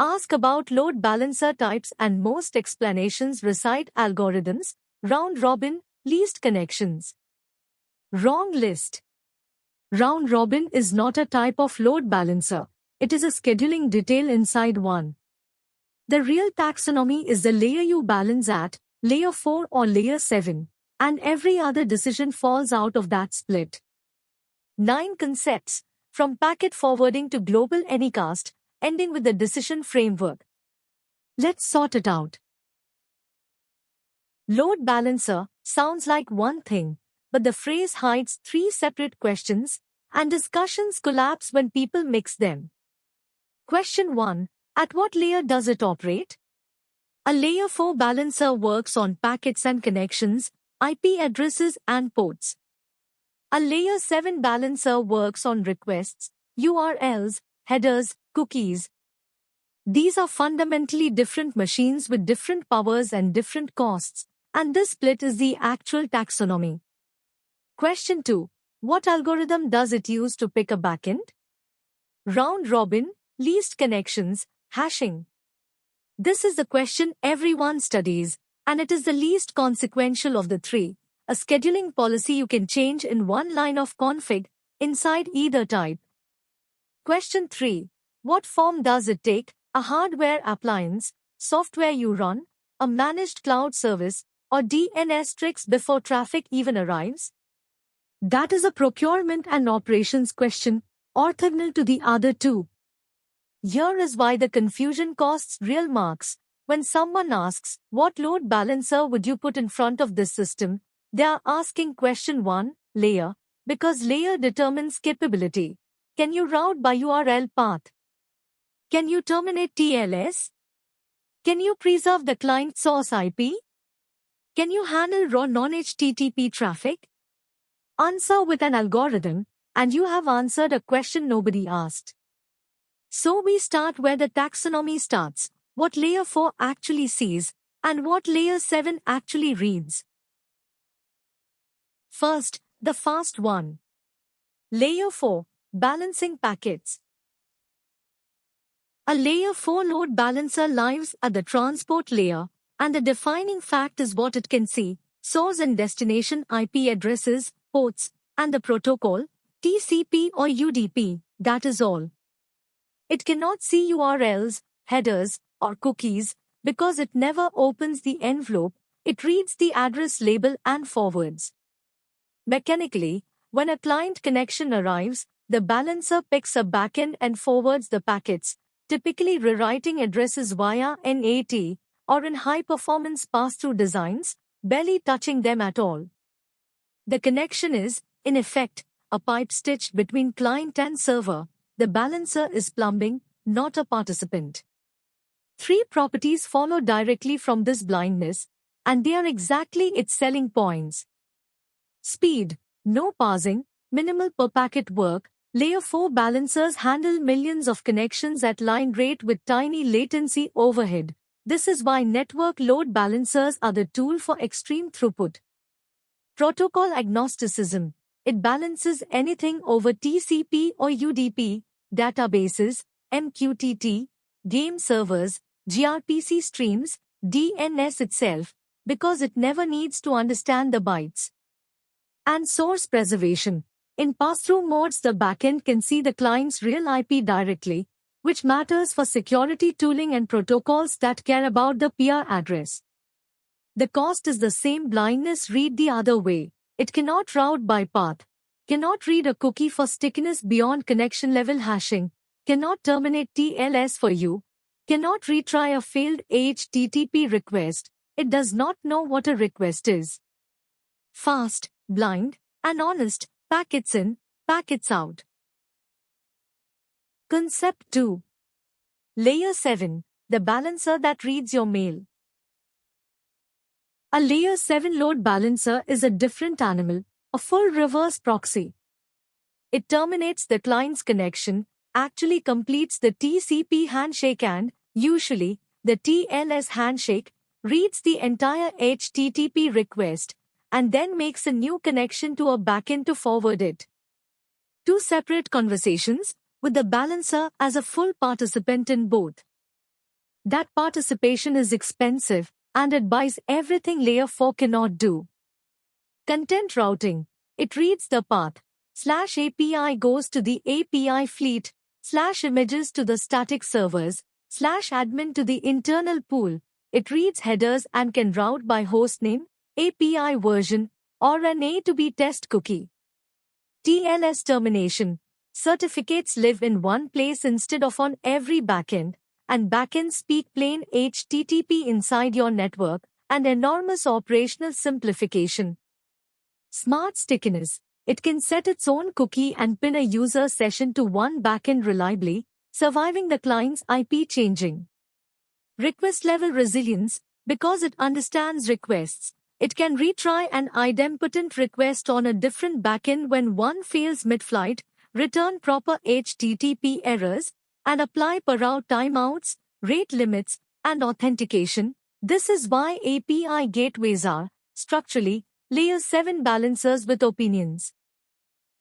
Ask about load balancer types and most explanations recite algorithms, round robin, least connections. Wrong list. Round robin is not a type of load balancer. It is a scheduling detail inside one. The real taxonomy is the layer you balance at, layer 4 or layer 7, and every other decision falls out of that split. 9 concepts, from packet forwarding to global anycast, ending with the decision framework. Let's sort it out. Load balancer sounds like one thing, but the phrase hides 3 separate questions, and discussions collapse when people mix them. Question 1. At what layer does it operate? A layer 4 balancer works on packets and connections, IP addresses and ports. A layer 7 balancer works on requests, URLs, headers, cookies. These are fundamentally different machines with different powers and different costs, and this split is the actual taxonomy. Question 2. What algorithm does it use to pick a backend? Round robin, least connections, hashing. This is the question everyone studies, and it is the least consequential of the 3. A scheduling policy you can change in one line of config inside either type. Question 3. What form does it take? A hardware appliance, software you run, a managed cloud service, or DNS tricks before traffic even arrives? That is a procurement and operations question, orthogonal to the other 2. Here is why the confusion costs real marks. When someone asks, what load balancer would you put in front of this system? They are asking question 1, layer, because layer determines capability. Can you route by URL path? Can you terminate TLS? Can you preserve the client source IP? Can you handle raw non-HTTP traffic? Answer with an algorithm, and you have answered a question nobody asked. So we start where the taxonomy starts, what layer 4 actually sees, and what layer 7 actually reads. First, the fast one. Layer 4, balancing packets. A layer 4 load balancer lives at the transport layer, and the defining fact is what it can see, source and destination IP addresses, ports, and the protocol, TCP or UDP, that is all. It cannot see URLs, headers, or cookies, because it never opens the envelope, it reads the address label and forwards. Mechanically, when a client connection arrives, the balancer picks a backend and forwards the packets, typically rewriting addresses via NAT, or in high-performance pass-through designs, barely touching them at all. The connection is, in effect, a pipe stitched between client and server. The balancer is plumbing, not a participant. 3 properties follow directly from this blindness, and they are exactly its selling points. Speed, no parsing, minimal per-packet work. Layer 4 balancers handle millions of connections at line rate with tiny latency overhead. This is why network load balancers are the tool for extreme throughput. Protocol agnosticism. It balances anything over TCP or UDP, databases, MQTT, game servers, gRPC streams, DNS itself, because it never needs to understand the bytes. And source preservation. In pass-through modes, the backend can see the client's real IP directly, which matters for security tooling and protocols that care about the peer address. The cost is the same. Blindness read the other way. It cannot route by path, cannot read a cookie for stickiness beyond connection level hashing, cannot terminate TLS for you, cannot retry a failed HTTP request. It does not know what a request is. Fast, blind, and honest, packets in, packets out. Concept 2. Layer 7, the balancer that reads your mail. A layer 7 load balancer is a different animal, a full reverse proxy. It terminates the client's connection, actually completes the TCP handshake and, usually, the TLS handshake, reads the entire HTTP request, and then makes a new connection to a backend to forward it. 2 separate conversations, with the balancer as a full participant in both. That participation is expensive, and it buys everything Layer 4 cannot do. Content routing. It reads the path. /API goes to the API fleet, /images to the static servers, /admin to the internal pool. It reads headers and can route by hostname, API version, or an A to B test cookie. TLS termination. Certificates live in one place instead of on every backend, and backends speak plain HTTP inside your network, an enormous operational simplification. Smart stickiness. It can set its own cookie and pin a user session to one backend reliably, surviving the client's IP changing. Request level resilience. Because it understands requests, it can retry an idempotent request on a different backend when one fails mid-flight, return proper HTTP errors, and apply per-route timeouts, rate limits, and authentication. This is why API gateways are, structurally, Layer 7 balancers with opinions.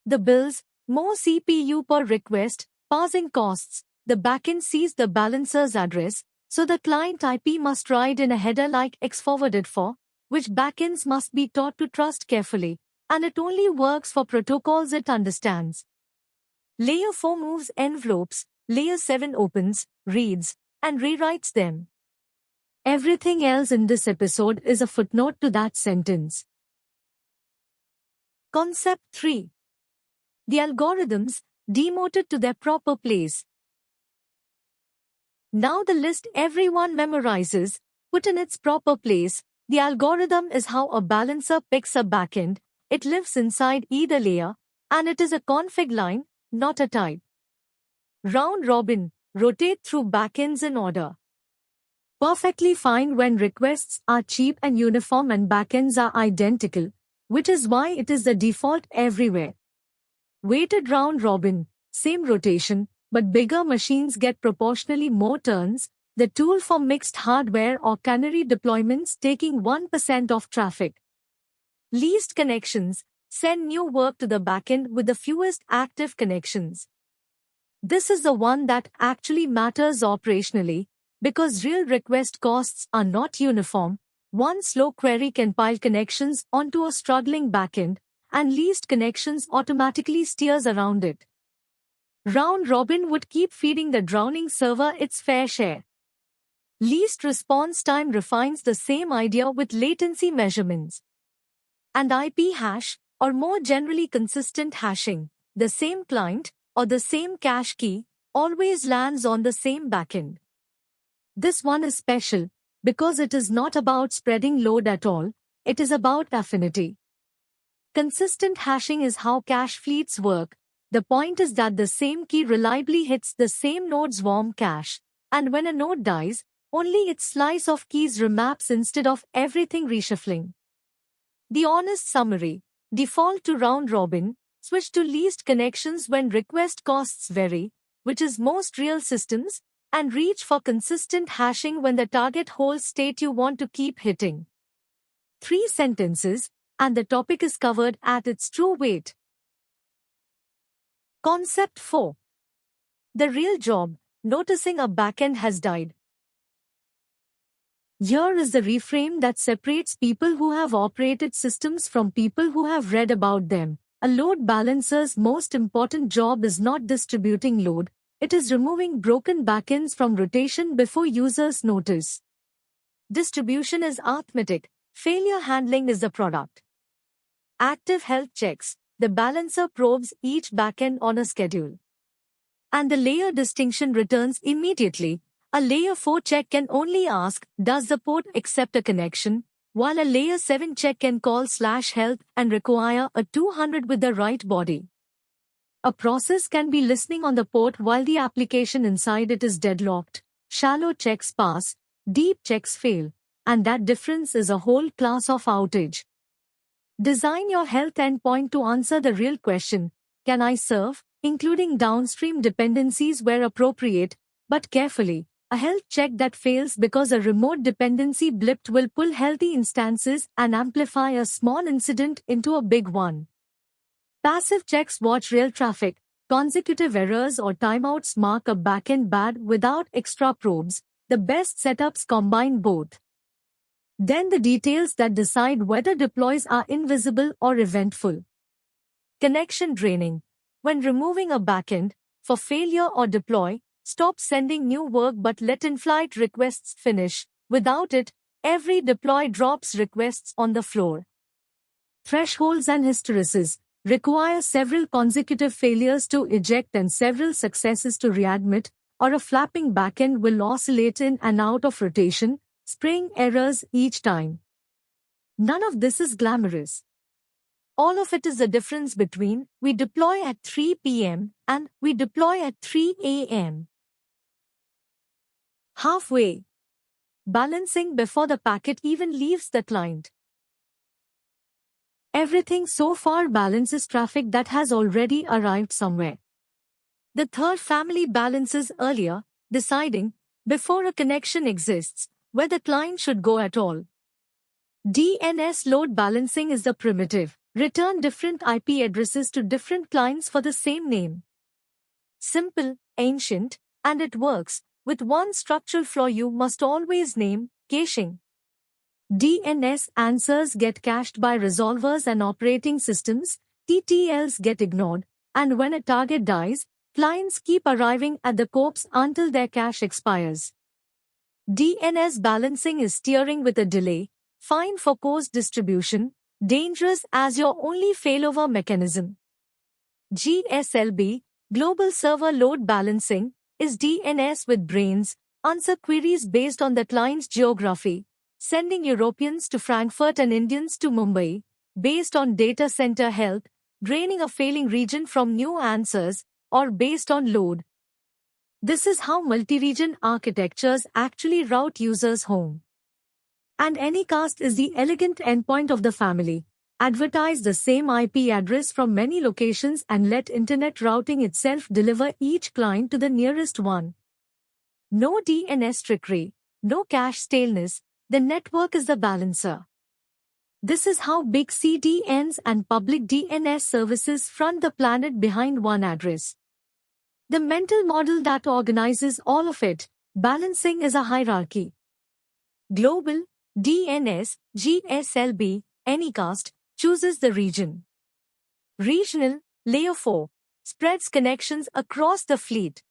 The bills, more CPU per request, parsing costs. The backend sees the balancer's address, so the client IP must ride in a header like X forwarded for, which backends must be taught to trust carefully, and it only works for protocols it understands. Layer 4 moves envelopes, Layer 7 opens, reads, and rewrites them. Everything else in this episode is a footnote to that sentence. Concept 3. The algorithms, demoted to their proper place. Now the list everyone memorizes, put in its proper place. The algorithm is how a balancer picks a backend. It lives inside either layer, and it is a config line, not a type. Round robin, rotate through backends in order. Perfectly fine when requests are cheap and uniform and backends are identical, which is why it is the default everywhere. Weighted round robin, same rotation, but bigger machines get proportionally more turns, the tool for mixed hardware or canary deployments taking 1% of traffic. Least connections, send new work to the backend with the fewest active connections. This is the one that actually matters operationally, because real request costs are not uniform. One slow query can pile connections onto a struggling backend, and least connections automatically steers around it. Round robin would keep feeding the drowning server its fair share. Least response time refines the same idea with latency measurements. And IP hash, or more generally consistent hashing, the same client, or the same cache key, always lands on the same backend. This one is special, because it is not about spreading load at all, it is about affinity. Consistent hashing is how cache fleets work. The point is that the same key reliably hits the same node's warm cache, and when a node dies, only its slice of keys remaps instead of everything reshuffling. The honest summary: default to round robin, switch to least connections when request costs vary, which is most real systems, and reach for consistent hashing when the target holds state you want to keep hitting. 3 sentences, and the topic is covered at its true weight. Concept 4. The real job, noticing a backend has died. Here is the reframe that separates people who have operated systems from people who have read about them. A load balancer's most important job is not distributing load, it is removing broken backends from rotation before users notice. Distribution is arithmetic, failure handling is the product. Active health checks, the balancer probes each backend on a schedule. And the layer distinction returns immediately. A layer 4 check can only ask, does the port accept a connection? While a layer 7 check can call /health and require a 200 with the right body. A process can be listening on the port while the application inside it is deadlocked. Shallow checks pass, deep checks fail, and that difference is a whole class of outage. Design your health endpoint to answer the real question, can I serve, including downstream dependencies where appropriate, but carefully. A health check that fails because a remote dependency blipped will pull healthy instances and amplify a small incident into a big one. Passive checks watch real traffic. Consecutive errors or timeouts mark a backend bad without extra probes. The best setups combine both. Then the details that decide whether deploys are invisible or eventful. Connection draining. When removing a backend, for failure or deploy, stop sending new work but let in-flight requests finish. Without it, every deploy drops requests on the floor. Thresholds and hysteresis require several consecutive failures to eject and several successes to readmit, or a flapping backend will oscillate in and out of rotation, spraying errors each time. None of this is glamorous. All of it is the difference between we deploy at 3 p.m. and we deploy at 3 a.m. Halfway. Balancing before the packet even leaves the client. Everything so far balances traffic that has already arrived somewhere. The third family balances earlier, deciding, before a connection exists, where the client should go at all. DNS load balancing is the primitive. Return different IP addresses to different clients for the same name. Simple, ancient, and it works. With one structural flaw you must always name, caching. DNS answers get cached by resolvers and operating systems, TTLs get ignored, and when a target dies, clients keep arriving at the corpse until their cache expires. DNS balancing is steering with a delay, fine for coarse distribution, dangerous as your only failover mechanism. GSLB, Global Server Load Balancing, is DNS with brains, answer queries based on the client's geography, sending Europeans to Frankfurt and Indians to Mumbai, based on data center health, draining a failing region from new answers, or based on load. This is how multi-region architectures actually route users home. And Anycast is the elegant endpoint of the family. Advertise the same IP address from many locations and let internet routing itself deliver each client to the nearest one. No DNS trickery, no cache staleness, the network is the balancer. This is how big CDNs and public DNS services front the planet behind one address. The mental model that organizes all of it, balancing is a hierarchy. Global, DNS, GSLB, Anycast, chooses the region. Regional, Layer 4, spreads connections across the fleet.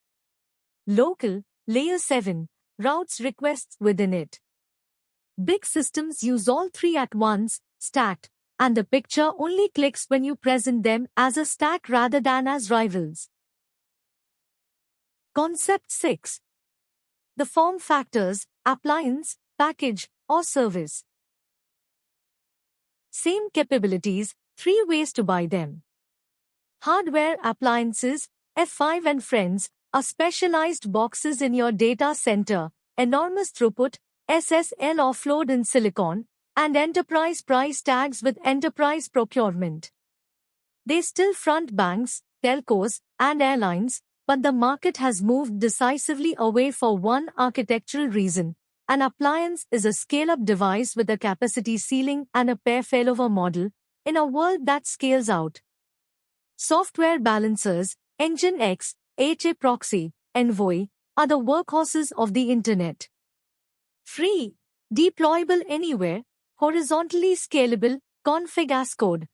Local, Layer 7, routes requests within it. Big systems use all three at once, stacked, and the picture only clicks when you present them as a stack rather than as rivals. Concept 6. The form factors, appliance, package, or service. Same capabilities, 3 ways to buy them. Hardware appliances, F5 and Friends, are specialized boxes in your data center, enormous throughput, SSL offload in silicon, and enterprise price tags with enterprise procurement. They still front banks, telcos, and airlines, but the market has moved decisively away for one architectural reason. An appliance is a scale-up device with a capacity ceiling and a pair failover model, in a world that scales out. Software balancers, Nginx, HA Proxy, Envoy, are the workhorses of the Internet. Free, deployable anywhere, horizontally scalable, config as code.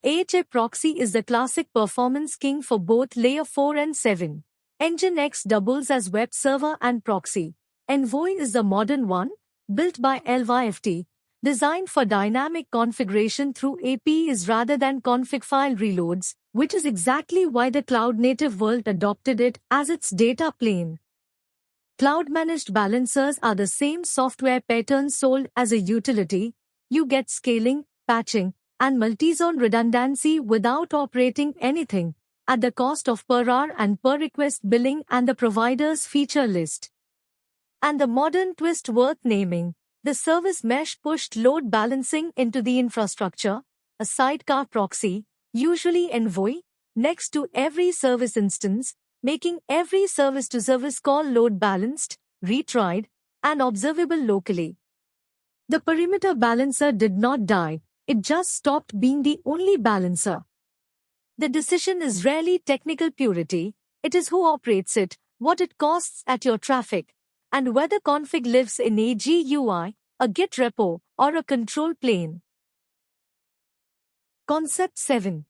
HA Proxy is the classic performance king for both Layer 4 and 7. Nginx doubles as web server and proxy. Envoy is the modern one, built by LYFT, designed for dynamic configuration through APIs rather than config file reloads, which is exactly why the cloud-native world adopted it as its data plane. Cloud-managed balancers are the same software pattern sold as a utility. You get scaling, patching, and multi-zone redundancy without operating anything, at the cost of per hour and per request billing and the provider's feature list. And the modern twist worth naming, the service mesh pushed load balancing into the infrastructure, a sidecar proxy, usually Envoy, next to every service instance, making every service-to-service call load balanced, retried, and observable locally. The perimeter balancer did not die, it just stopped being the only balancer. The decision is rarely technical purity, it is who operates it, what it costs at your traffic, and whether config lives in a GUI, a Git repo, or a control plane. Concept 7.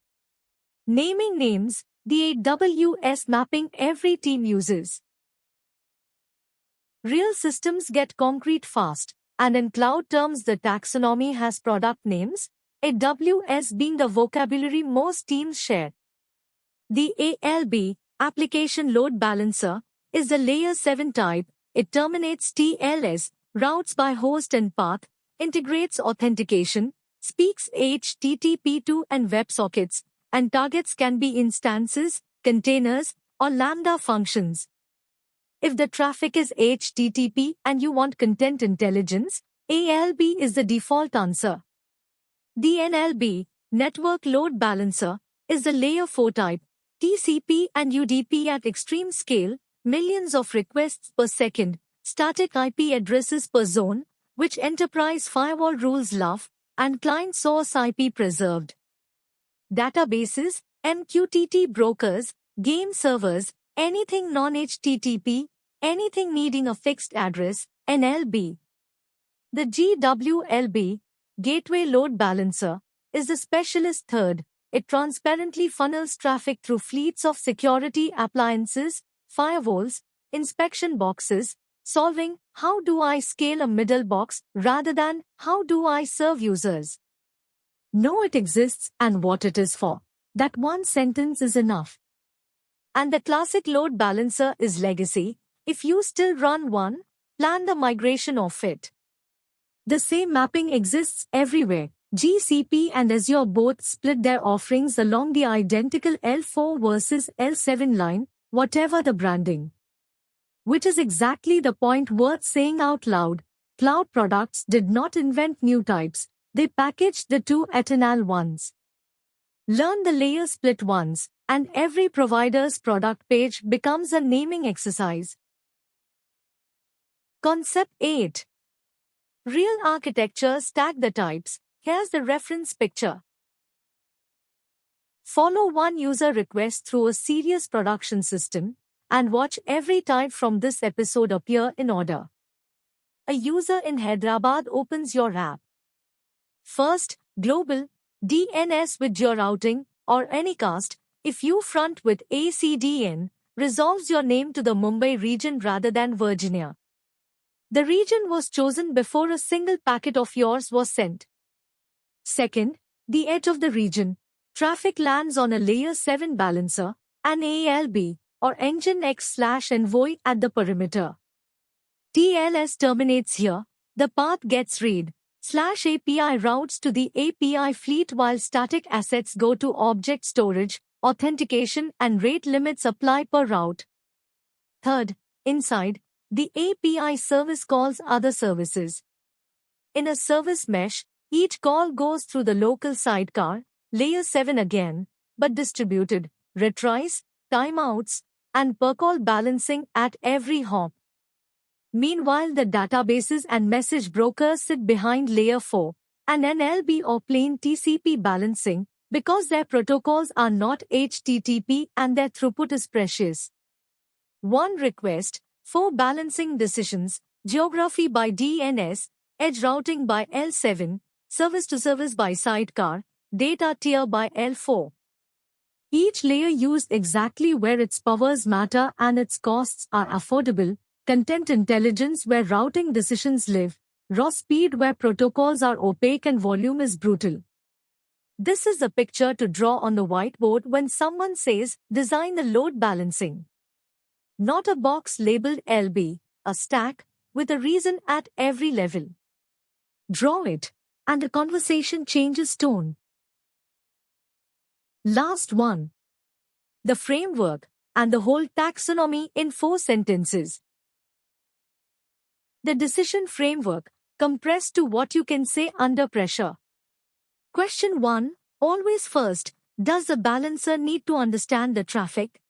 Naming names, the AWS mapping every team uses. Real systems get concrete fast, and in cloud terms the taxonomy has product names, AWS being the vocabulary most teams share. The ALB, Application Load Balancer, is the layer 7 type. It terminates TLS, routes by host and path, integrates authentication, speaks HTTP2 and WebSockets, and targets can be instances, containers, or Lambda functions. If the traffic is HTTP and you want content intelligence, ALB is the default answer. The NLB, Network Load Balancer, is the layer 4 type, TCP and UDP at extreme scale, millions of requests per second, static IP addresses per zone, which enterprise firewall rules love, and client source IP preserved. Databases, MQTT brokers, game servers, anything non-HTTP, anything needing a fixed address, NLB. The GWLB, Gateway Load Balancer, is the specialist third. It transparently funnels traffic through fleets of security appliances, firewalls, inspection boxes, solving how do I scale a middle box rather than how do I serve users. Know it exists and what it is for. That one sentence is enough. And the classic load balancer is legacy. If you still run one, plan the migration of it. The same mapping exists everywhere. GCP and Azure both split their offerings along the identical L4 versus L7 line, whatever the branding. Which is exactly the point worth saying out loud. Cloud products did not invent new types, they packaged the two eternal ones. Learn the layer split once, and every provider's product page becomes a naming exercise. Concept 8. Real architecture stack the types. Here's the reference picture. Follow one user request through a serious production system, and watch every type from this episode appear in order. A user in Hyderabad opens your app. First, global, DNS with your routing, or Anycast, if you front with ACDN, resolves your name to the Mumbai region rather than Virginia. The region was chosen before a single packet of yours was sent. Second, the edge of the region. Traffic lands on a layer 7 balancer, an ALB, or Nginx/Envoy at the perimeter. TLS terminates here. The path gets read. /API routes to the API fleet while static assets go to object storage, authentication and rate limits apply per route. Third, inside, the API service calls other services. In a service mesh, each call goes through the local sidecar, layer 7 again, but distributed, retries, timeouts, and per-call balancing at every hop. Meanwhile, the databases and message brokers sit behind layer 4, and NLB or plain TCP balancing, because their protocols are not HTTP and their throughput is precious. One request, 4 balancing decisions, geography by DNS, edge routing by L7, service to service by sidecar, data tier by L4. Each layer used exactly where its powers matter and its costs are affordable, content intelligence where routing decisions live, raw speed where protocols are opaque and volume is brutal. This is a picture to draw on the whiteboard when someone says, design the load balancing. Not a box labeled LB, a stack, with a reason at every level. Draw it, and the conversation changes tone. Last one. The framework, and the whole taxonomy in 4 sentences. The decision framework, compressed to what you can say under pressure. Question 1, always first, does the balancer need to understand the traffic?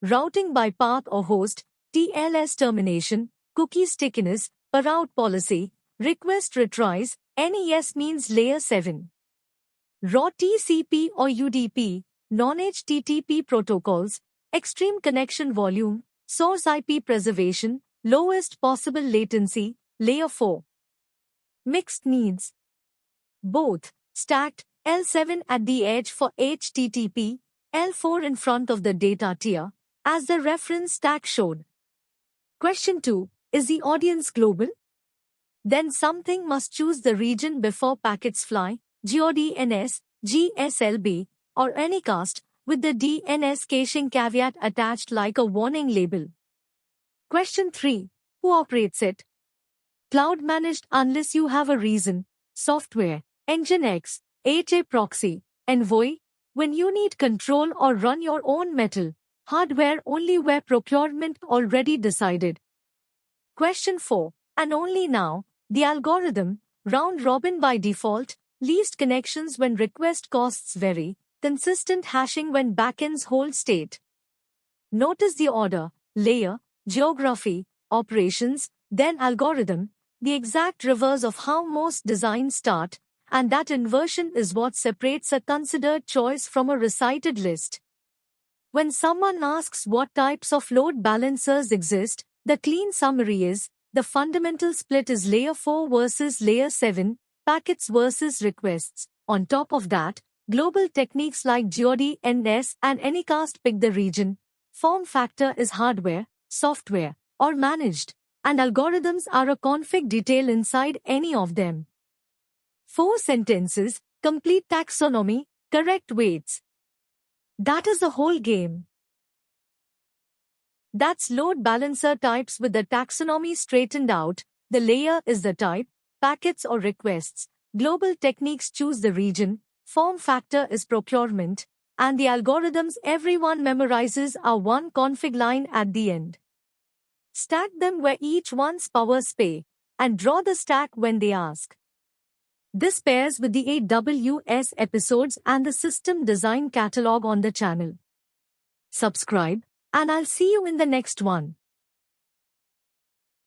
Routing by path or host, TLS termination, cookie stickiness, per route policy, request retries, NES means layer 7. Raw TCP or UDP, non-HTTP protocols, extreme connection volume, source IP preservation, Lowest possible latency, layer 4. Mixed needs. Both, stacked, L7 at the edge for HTTP, L4 in front of the data tier, as the reference stack showed. Question 2. Is the audience global? Then something must choose the region before packets fly, GODNS, GSLB, or Anycast, with the DNS caching caveat attached like a warning label. Question 3. Who operates it? Cloud managed unless you have a reason. Software, Nginx, HA proxy, Envoy. When you need control or run your own metal. Hardware only where procurement already decided. Question 4. And only now, the algorithm, round robin by default, least connections when request costs vary, consistent hashing when backends hold state. Notice the order, layer, geography, operations, then algorithm, the exact reverse of how most designs start, and that inversion is what separates a considered choice from a recited list. When someone asks what types of load balancers exist, the clean summary is, the fundamental split is layer 4 versus layer 7, packets versus requests. On top of that, global techniques like GODNS and Anycast pick the region. Form factor is hardware, software, or managed, and algorithms are a config detail inside any of them. 4 sentences, complete taxonomy, correct weights. That is the whole game. That's load balancer types with the taxonomy straightened out. The layer is the type, packets or requests. Global techniques choose the region. Form factor is procurement. And the algorithms everyone memorizes are one config line at the end. Stack them where each one's powers pay, and draw the stack when they ask. This pairs with the AWS episodes and the system design catalog on the channel. Subscribe, and I'll see you in the next one.